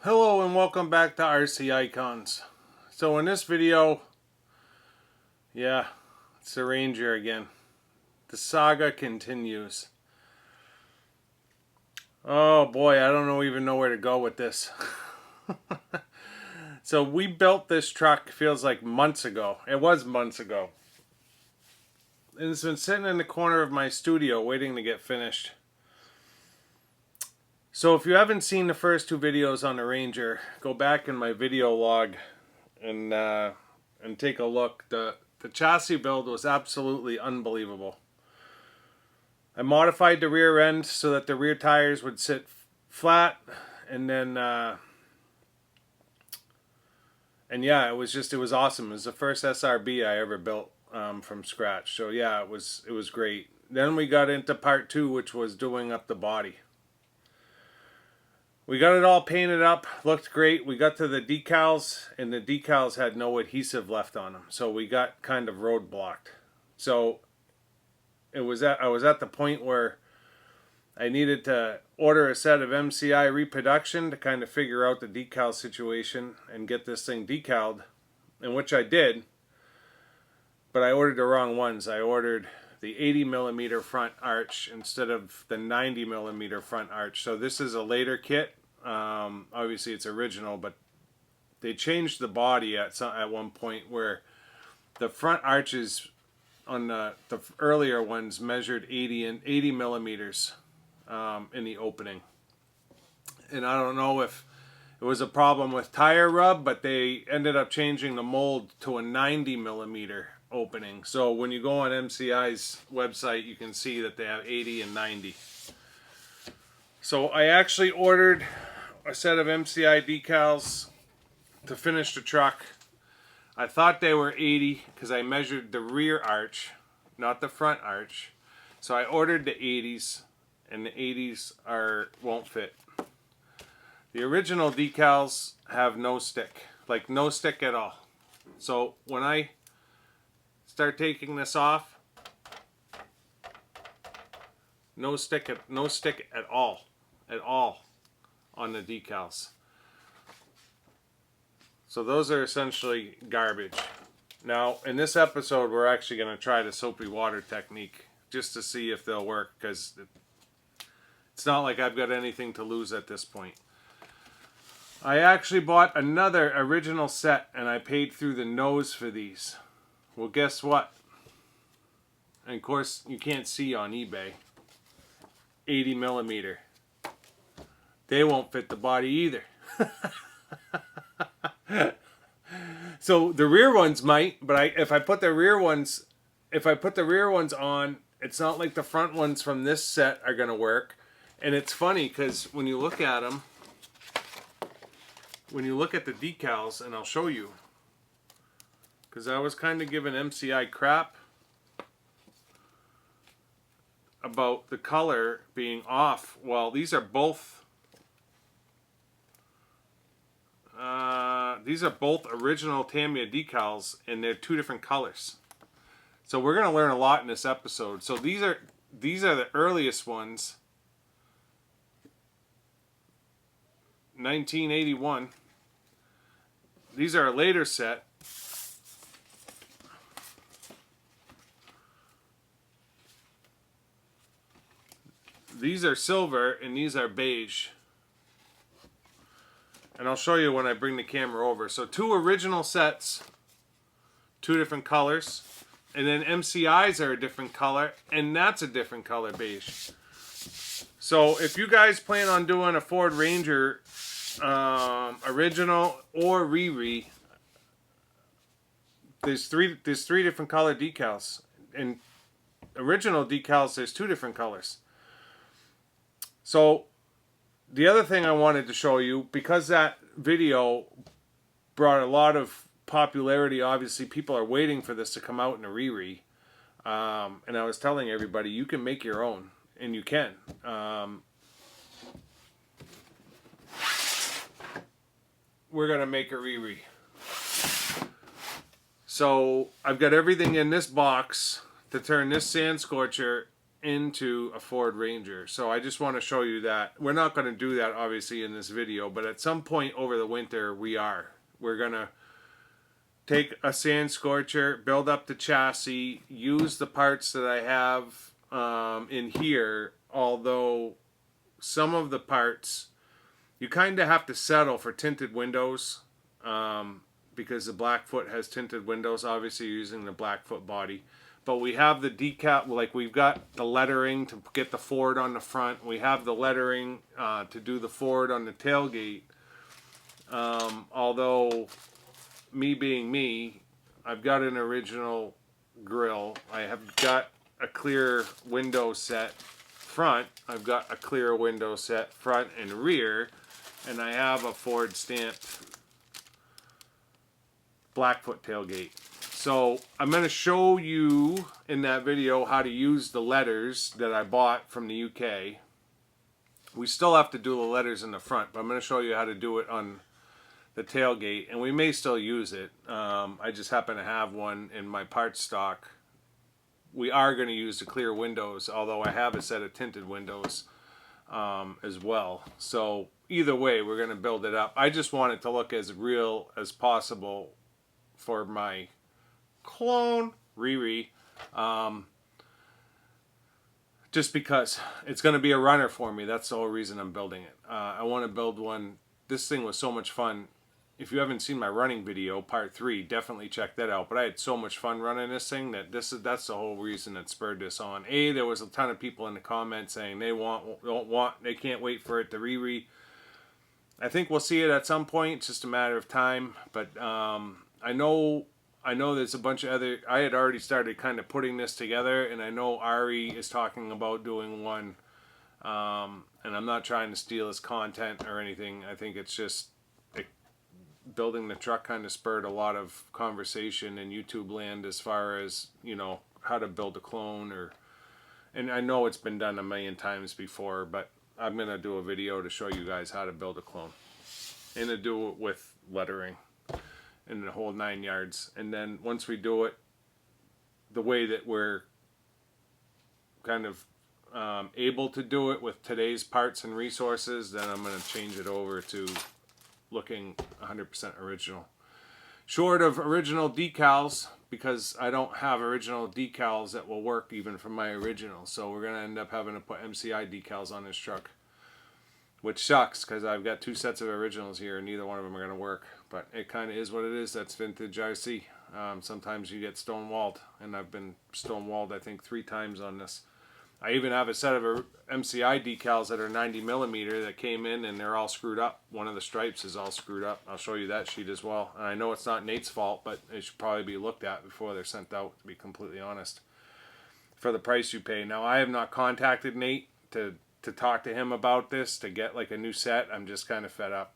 Hello and welcome back to RC Icons. So in this video, it's the Ranger again. The saga continues. Oh boy, I don't even know where to go with this. So we built this truck, feels like months ago. It was months ago. And it's been sitting in the corner of my studio waiting to get finished. So if you haven't seen the first two videos on the Ranger, go back in my video log and take a look. The chassis build was absolutely unbelievable. I modified the rear end so that the rear tires would sit flat, and then it was awesome. It was the first SRB I ever built from scratch. So yeah, it was great. Then we got into part two, which was doing up the body. We got it all painted up, looked great. We got to the decals, and the decals had no adhesive left on them, so we got kind of roadblocked. So I was at the point where I needed to order a set of MCI reproduction to kind of figure out the decal situation and get this thing decaled, and which I did, but I ordered the wrong ones. I ordered the 80mm front arch instead of the 90mm front arch. So this is a later kit. Obviously it's original, but they changed the body at one point where the front arches on the earlier ones measured 80 millimeters in the opening. And I don't know if it was a problem with tire rub, but they ended up changing the mold to a 90mm opening. So when you go on MCI's website, you can see that they have 80 and 90. So I actually ordered a set of MCI decals to finish the truck. I thought they were 80 because I measured the rear arch, not the front arch. So I ordered the 80s, and the 80s won't fit. The original decals have no stick, like no stick at all. So when I start taking this off, no stick at all on the decals. So those are essentially garbage. Now in this episode we're actually going to try the soapy water technique just to see if they'll work, because it's not like I've got anything to lose at this point. I actually bought another original set and I paid through the nose for these. Well, guess what? And of course, you can't see on eBay. 80mm. They won't fit the body either. So the rear ones might, but if I put the rear ones on, it's not like the front ones from this set are gonna work. And it's funny because when you look at them, when you look at the decals, and I'll show you, because I was kind of giving MCI crap about the color being off. Well, these are both original Tamiya decals, and they're two different colors. So we're going to learn a lot in this episode. So these are the earliest ones, 1981. These are a later set. These are silver and these are beige. And I'll show you when I bring the camera over. So two original sets, two different colors. And then MCIs are a different color, and that's a different color, beige. So if you guys plan on doing a Ford Ranger original or re-re, there's three different color decals. And original decals, there's two different colors. So the other thing I wanted to show you, because that video brought a lot of popularity, obviously people are waiting for this to come out in a re-re, and I was telling everybody you can make your own, and you can. We're gonna make a re-re. So I've got everything in this box to turn this sand scorcher into a Ford Ranger. So I just want to show you that. We're not going to do that obviously in this video, but at some point over the winter we are. We're going to take a sand scorcher, build up the chassis, use the parts that I have in here, although some of the parts you kind of have to settle for tinted windows because the Blackfoot has tinted windows, obviously using the Blackfoot body. But we have the decal, like we've got the lettering to get the Ford on the front. We have the lettering to do the Ford on the tailgate. Although, me being me, I've got an original grill. I have got a clear window set front. I've got a clear window set front and rear. And I have a Ford stamped Blackfoot tailgate. So I'm going to show you in that video how to use the letters that I bought from the UK. We still have to do the letters in the front, but I'm going to show you how to do it on the tailgate, and we may still use it. I just happen to have one in my parts stock. We are going to use the clear windows, although I have a set of tinted windows as well. So either way, we're going to build it up. I just want it to look as real as possible for my clone Riri, just because it's going to be a runner for me. That's the whole reason I'm building it. I want to build one. This thing was so much fun. If you haven't seen my running video, part 3, definitely check that out. But I had so much fun running this thing that's the whole reason that spurred this on. There was a ton of people in the comments saying they can't wait for it to Riri. I think we'll see it at some point. It's just a matter of time. But I know there's a bunch of other. I had already started kind of putting this together, and I know Ari is talking about doing one. And I'm not trying to steal his content or anything. I think it's just building the truck kind of spurred a lot of conversation in YouTube land as far as, you know, how to build a clone, and I know it's been done a million times before, but I'm gonna do a video to show you guys how to build a clone and to do it with lettering and the whole 9 yards. And then once we do it the way that we're kind of able to do it with today's parts and resources, then I'm going to change it over to looking 100% original. Short of original decals, because I don't have original decals that will work even for my original. So we're going to end up having to put MCI decals on this truck, which sucks because I've got 2 sets of originals here and neither one of them are going to work. But it kind of is what it is. That's vintage RC. Sometimes you get stonewalled, and I've been stonewalled I think 3 times on this. I even have a set of MCI decals that are 90mm that came in and they're all screwed up. One of the stripes is all screwed up. I'll show you that sheet as well. And I know it's not Nate's fault, but it should probably be looked at before they're sent out, to be completely honest, for the price you pay. Now, I have not contacted Nate to talk to him about this, to get like a new set. I'm just kind of fed up.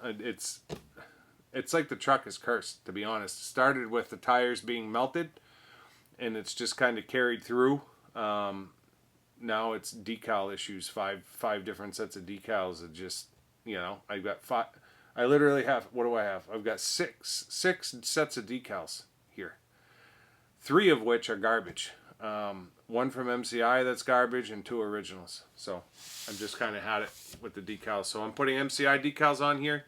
It's like the truck is cursed, to be honest. It started with the tires being melted, and it's just kind of carried through. Now it's decal issues. Five different sets of decals. It just, you know, I've got 5. I literally have, what do I have? I've got six sets of decals here. 3 of which are garbage. One from MCI that's garbage, and 2 originals. So I've just kind of had it with the decals. So I'm putting MCI decals on here.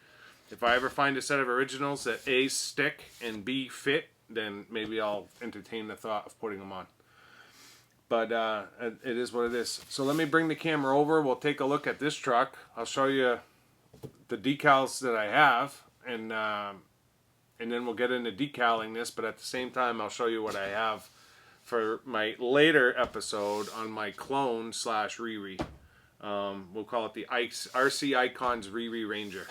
If I ever find a set of originals that A, stick, and B, fit, then maybe I'll entertain the thought of putting them on. But it is what it is. So let me bring the camera over. We'll take a look at this truck. I'll show you the decals that I have, and then we'll get into decaling this. But at the same time, I'll show you what I have for my later episode on my clone / Riri. We'll call it the RC Icons Riri Ranger,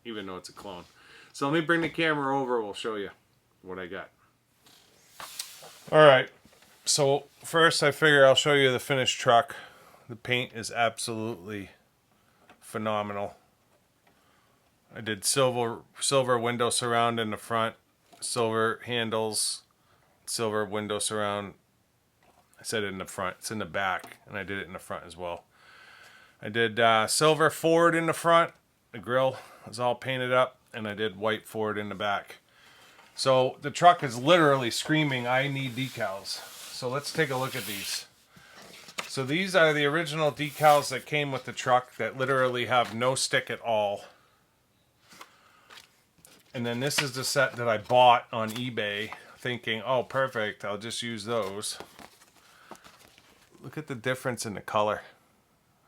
even though it's a clone. So let me bring the camera over. We'll show you what I got. All right. So first I figure I'll show you the finished truck. The paint is absolutely phenomenal. I did silver window surround in the front, silver handles, silver window surround. I said it in the front, it's in the back, and I did it in the front as well. I did silver Ford in the front, the grill was all painted up, and I did white Ford in the back. So the truck is literally screaming, I need decals. So let's take a look at these. So these are the original decals that came with the truck that literally have no stick at all. And then this is the set that I bought on eBay thinking, oh perfect, I'll just use those. Look at the difference in the color.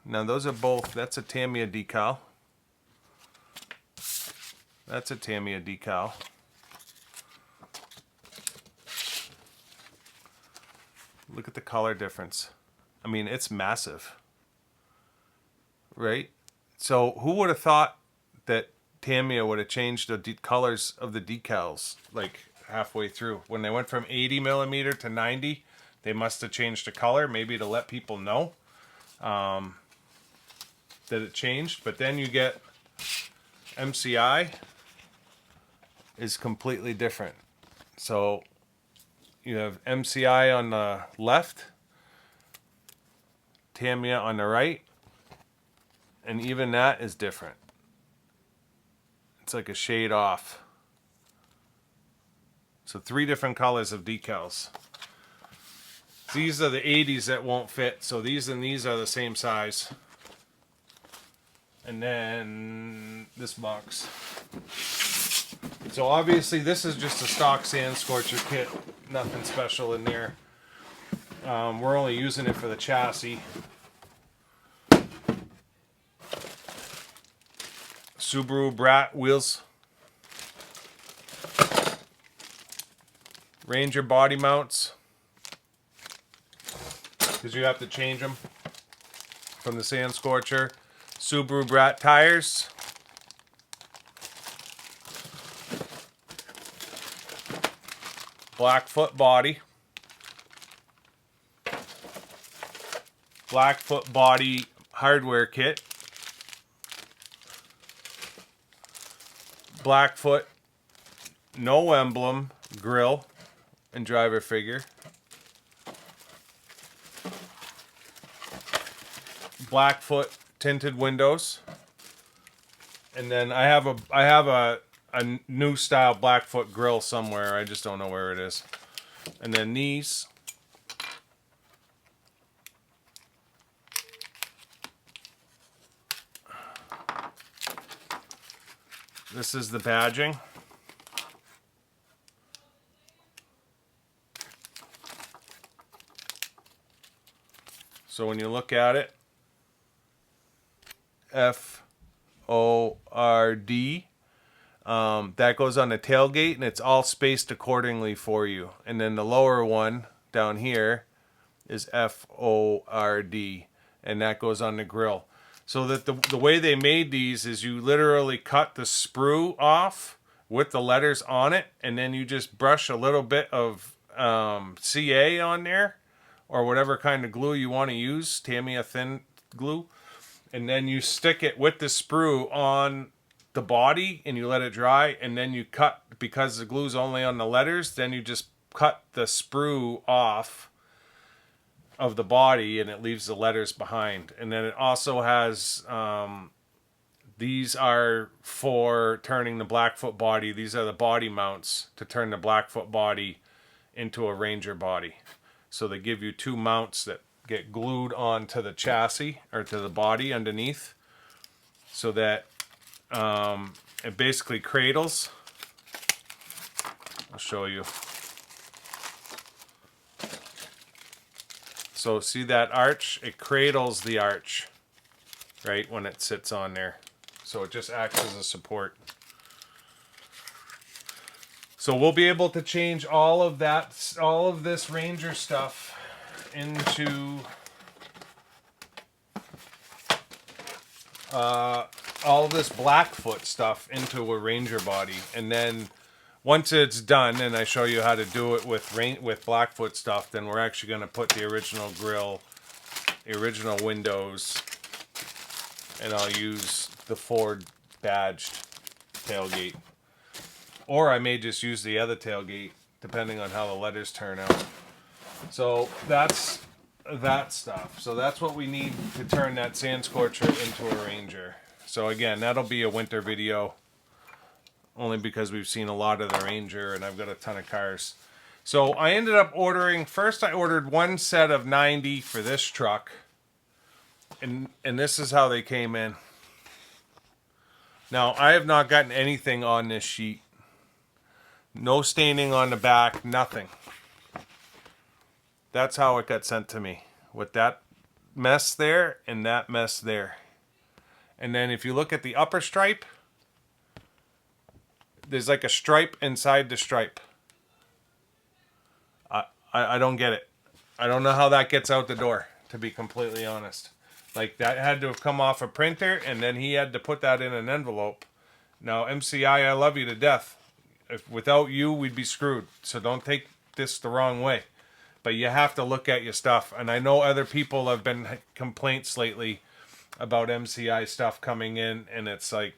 Now those are both, that's a Tamiya decal. That's a Tamiya decal. Look at the color difference. I mean, it's massive. Right? So who would have thought that Tamiya would have changed the colors of the decals like halfway through? When they went from 80 millimeter to 90, they must have changed the color, maybe to let people know that it changed. But then you get MCI is completely different. So you have MCI on the left, Tamiya on the right, and even that is different. It's like a shade off. So 3 different colors of decals. These are the 80s that won't fit, so these and these are the same size. And then this box. So obviously this is just a stock sand scorcher kit, nothing special in there. We're only using it for the chassis. Subaru Brat wheels. Ranger body mounts, because you have to change them from the sand scorcher. Subaru Brat tires. Blackfoot body. Blackfoot body hardware kit. Blackfoot no emblem grill and driver figure. Blackfoot tinted windows. And then I have a new style Blackfoot grill somewhere. I just don't know where it is. And then these. This is the badging. So when you look at it, FORD, that goes on the tailgate, and it's all spaced accordingly for you. And then the lower one down here is FORD, and that goes on the grill. So that the way they made these is you literally cut the sprue off with the letters on it, and then you just brush a little bit of CA on there, or whatever kind of glue you want to use, Tamiya thin glue, and then you stick it with the sprue on the body and you let it dry, and then you cut, because the glue's only on the letters, then you just cut the sprue off of the body and it leaves the letters behind. And then it also has these are for turning the Blackfoot body. These are the body mounts to turn the Blackfoot body into a Ranger body. So they give you 2 mounts that get glued onto the chassis or to the body underneath, so that it basically cradles. I'll show you. So see that arch? It cradles the arch, right, when it sits on there. So it just acts as a support. So we'll be able to change all of that, all of this Ranger stuff into all this Blackfoot stuff into a Ranger body. And then once it's done and I show you how to do it with Blackfoot stuff, then we're actually going to put the original grill, the original windows, and I'll use the Ford badged tailgate. Or I may just use the other tailgate, depending on how the letters turn out. So that's that stuff. So that's what we need to turn that sand scorcher into a Ranger. So again, that'll be a winter video, only because we've seen a lot of the Ranger and I've got a ton of cars. So I ended up ordering, first I ordered one set of 90 for this truck. And this is how they came in. Now, I have not gotten anything on this sheet. No staining on the back, nothing. That's how it got sent to me. With that mess there and that mess there. And then if you look at the upper stripe, there's like a stripe inside the stripe. I don't get it. I don't know how that gets out the door, to be completely honest. Like, that had to have come off a printer, and then he had to put that in an envelope. Now, MCI, I love you to death. If without you, we'd be screwed. So don't take this the wrong way. But you have to look at your stuff. And I know other people have been complaints lately about MCI stuff coming in, and it's like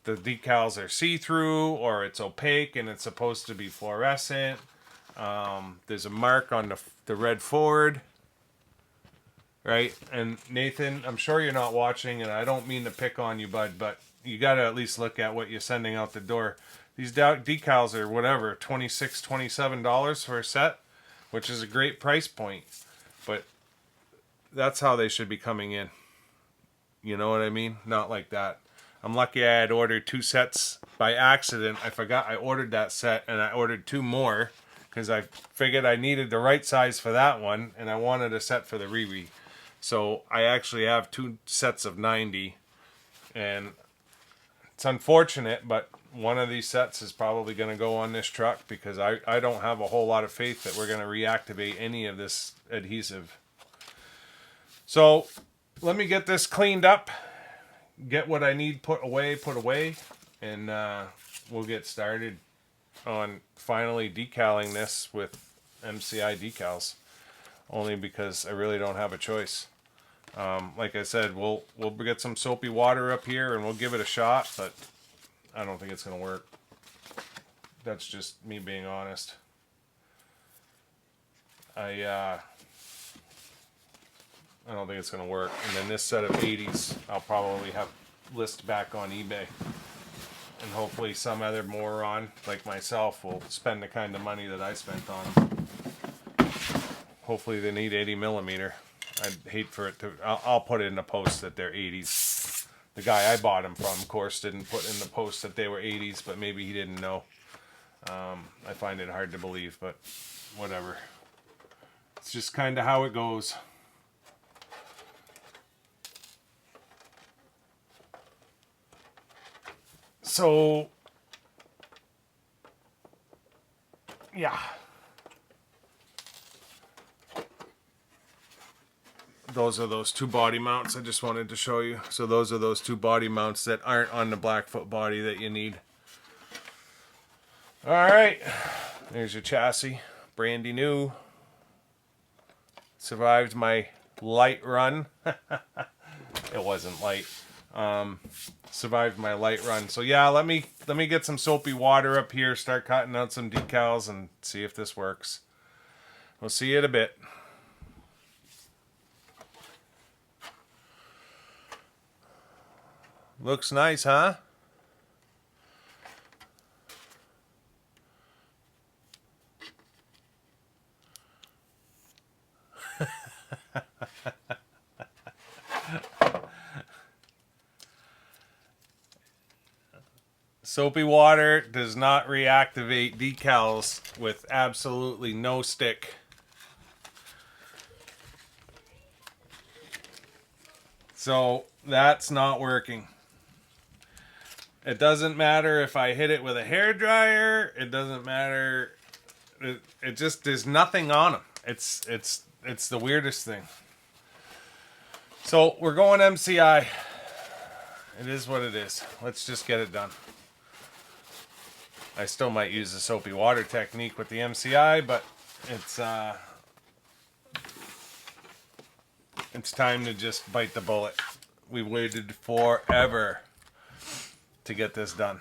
the decals are see-through or it's opaque and it's supposed to be fluorescent. There's a mark on the red Ford, right? And Nathan, I'm sure you're not watching, and I don't mean to pick on you, bud, but you got to at least look at what you're sending out the door. These decals are whatever, $26, $27 for a set, which is a great price point, but that's how they should be coming in. You know what I mean? Not like that. I'm lucky I had ordered 2 sets by accident. I forgot I ordered that set, and I ordered 2 more because I figured I needed the right size for that one, and I wanted a set for the Riri. So I actually have 2 sets of 90, and it's unfortunate, but one of these sets is probably going to go on this truck because I don't have a whole lot of faith that we're going to reactivate any of this adhesive. So let me get this cleaned up, get what I need put away, and we'll get started on finally decaling this with MCI decals, only because I really don't have a choice. Like I said, we'll get some soapy water up here and we'll give it a shot, but I don't think it's going to work. That's just me being honest. I don't think it's going to work. And then this set of 80s, I'll probably have list back on eBay. And hopefully some other moron like myself will spend the kind of money that I spent on them. Hopefully they need 80 millimeter. I'd hate for it to... I'll put it in the post that they're 80s. The guy I bought them from, of course, didn't put in the post that they were 80s, but maybe he didn't know. I find it hard to believe, but whatever. It's just kind of how it goes. So, yeah. Those are those 2 body mounts I just wanted to show you. So those are those 2 body mounts that aren't on the Blackfoot body that you need. Alright, there's your chassis. Brandy new. Survived my light run. It wasn't light. Survived my light run. So yeah, let me get some soapy water up here, start cutting out some decals, and see if this works. We'll see you in a bit. Looks nice, huh? Soapy water does not reactivate decals with absolutely no stick. So that's not working. It doesn't matter if I hit it with a hairdryer. It doesn't matter. It just, there's nothing on them. It's the weirdest thing. So we're going MCI. It is what it is. Let's just get it done. I still might use the soapy water technique with the MCI, but it's time to just bite the bullet. We waited forever to get this done.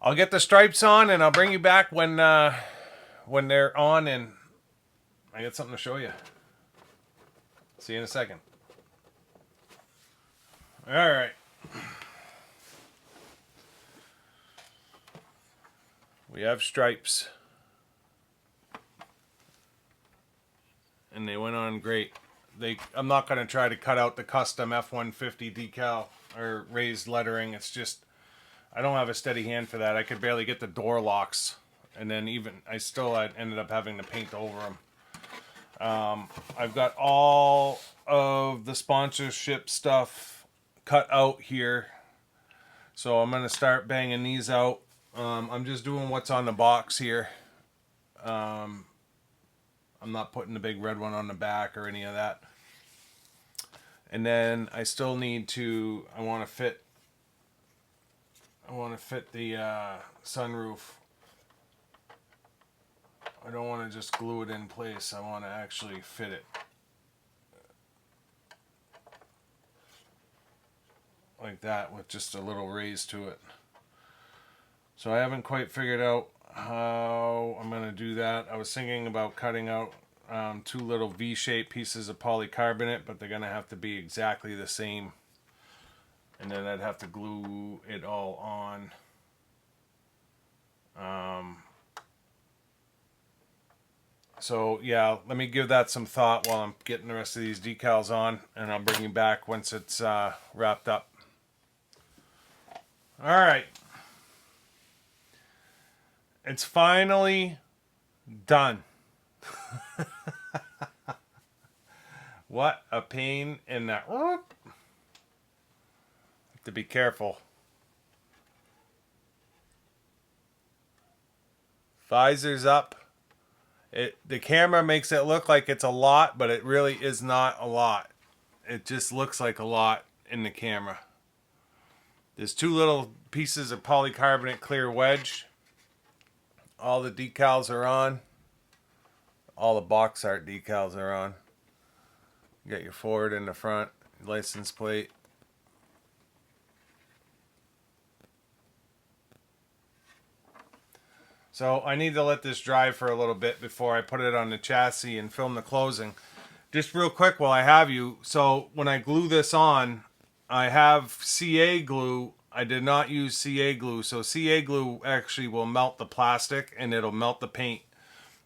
I'll get the stripes on and I'll bring you back when they're on and I got something to show you. See you in a second. All right. We have stripes. on great. I'm not going to try to cut out the custom F-150 decal or raised lettering. It's just, I don't have a steady hand for that. I could barely get the door locks. And then I ended up having to paint over them. I've got all of the sponsorship stuff cut out here. So I'm going to start banging these out. I'm just doing what's on the box here. I'm not putting the big red one on the back or any of that. And then I still need to, I want to fit the sunroof. I don't want to just glue it in place. I want to actually fit it. Like that, with just a little raise to it. So I haven't quite figured out how I'm going to do that. I was thinking about cutting out 2 little V-shaped pieces of polycarbonate, but they're going to have to be exactly the same. And then I'd have to glue it all on. So yeah, let me give that some thought while I'm getting the rest of these decals on, and I'll bring you back once it's wrapped up. All right. It's finally done. What a pain in the... Have to be careful. Visor's up. The camera makes it look like it's a lot, but it really is not a lot. It just looks like a lot in the camera. There's 2 little pieces of polycarbonate clear wedge. All the decals are on. All the box art decals are on. You got your Ford in the front, license plate. So I need to let this dry for a little bit before I put it on the chassis and film the closing. Just real quick while I have you. So when I glue this on, I have CA glue. I did not use CA glue. So CA glue actually will melt the plastic and it'll melt the paint.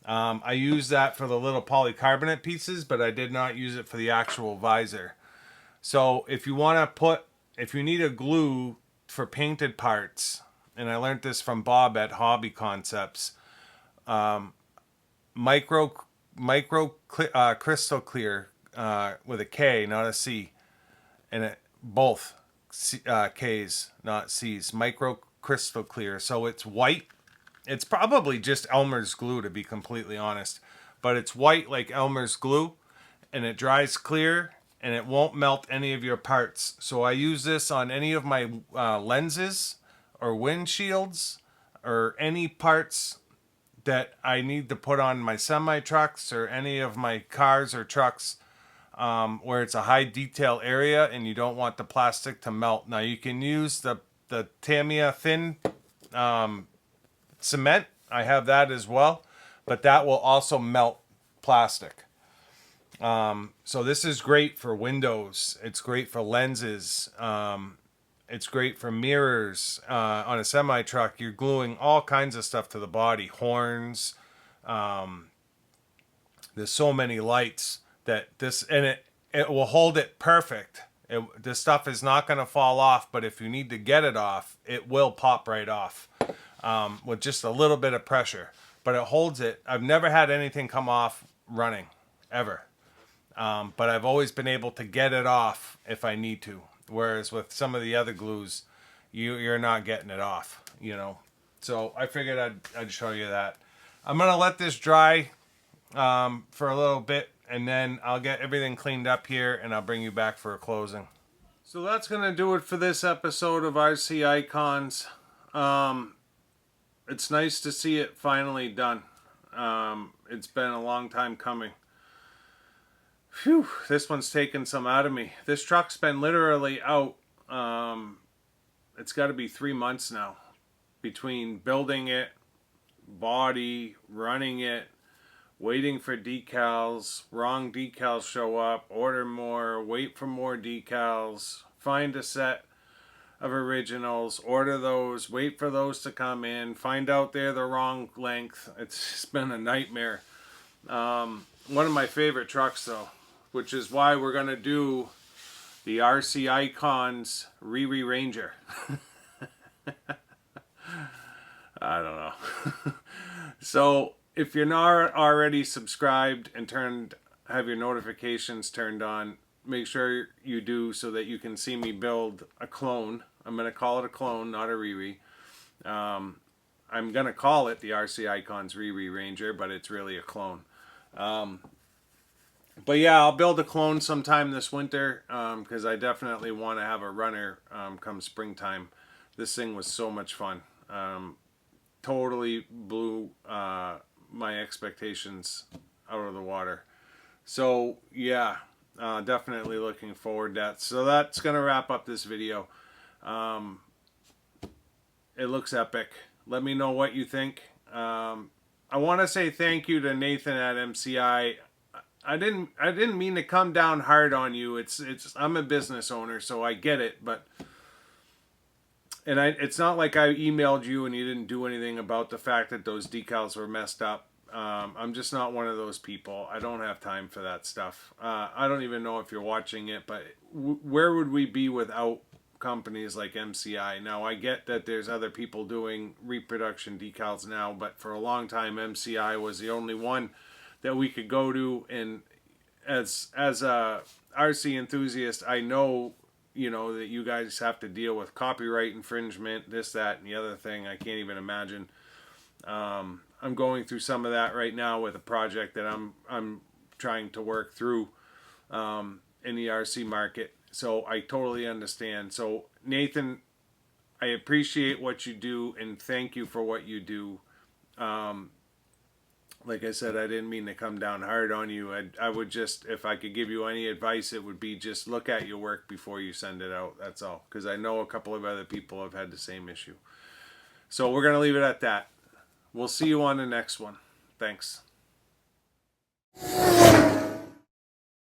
I use that for the little polycarbonate pieces, but I did not use it for the actual visor. So if you need a glue for painted parts, and I learned this from Bob at Hobby Concepts, crystal clear with a K, not a C, and both K's, not C's. Micro crystal clear, so it's white. It's probably just Elmer's glue, to be completely honest, but it's white like Elmer's glue, and it dries clear, and it won't melt any of your parts. So I use this on any of my lenses or windshields or any parts that I need to put on my semi trucks or any of my cars or trucks where it's a high detail area and you don't want the plastic to melt. Now you can use the Tamiya thin cement. I have that as well, but that will also melt plastic. So this is great for windows. It's great for lenses. It's great for mirrors. On a semi truck, you're gluing all kinds of stuff to the body. Horns. There's so many lights that it will hold it perfect. This stuff is not going to fall off, but if you need to get it off, it will pop right off with just a little bit of pressure. But it holds it. I've never had anything come off running, ever. But I've always been able to get it off if I need to. Whereas with some of the other glues, you're not getting it off, you know. So I figured I'd show you that. I'm going to let this dry for a little bit, and then I'll get everything cleaned up here, and I'll bring you back for a closing. So that's going to do it for this episode of RC Icons. It's nice to see it finally done. It's been a long time coming. Phew, this one's taken some out of me. This truck's been literally out. It's got to be 3 months now. Between building it, body, running it, waiting for decals, wrong decals show up, order more, wait for more decals, find a set of originals, order those, wait for those to come in, find out they're the wrong length. It's been a nightmare. One of my favorite trucks though. which is why we're going to do the RC Icons Riri Ranger. I don't know. So if you're not already subscribed and have your notifications turned on, make sure you do so that you can see me build a clone. I'm going to call it a clone, not a Riri. I'm going to call it the RC Icons Riri Ranger, but it's really a clone. But yeah, I'll build a clone sometime this winter because I definitely want to have a runner come springtime. This thing was so much fun. Totally blew my expectations out of the water. So yeah, definitely looking forward to that. So that's going to wrap up this video. It looks epic. Let me know what you think. I want to say thank you to Nathan at MCI. I didn't mean to come down hard on you. I'm a business owner, so I get it, but it's not like I emailed you and you didn't do anything about the fact that those decals were messed up. I'm just not one of those people. I don't have time for that stuff. I don't even know if you're watching it, but where would we be without companies like MCI? Now, I get that there's other people doing reproduction decals now, but for a long time, MCI was the only one that we could go to. And as a RC enthusiast, I know, you know, that you guys have to deal with copyright infringement, this, that, and the other thing. I can't even imagine. I'm going through some of that right now with a project that I'm trying to work through in the RC market. So I totally understand. So Nathan, I appreciate what you do and thank you for what you do. Like I said, I didn't mean to come down hard on you. I would just, if I could give you any advice, it would be just look at your work before you send it out. That's all. Because I know a couple of other people have had the same issue. So we're going to leave it at that. We'll see you on the next one. Thanks.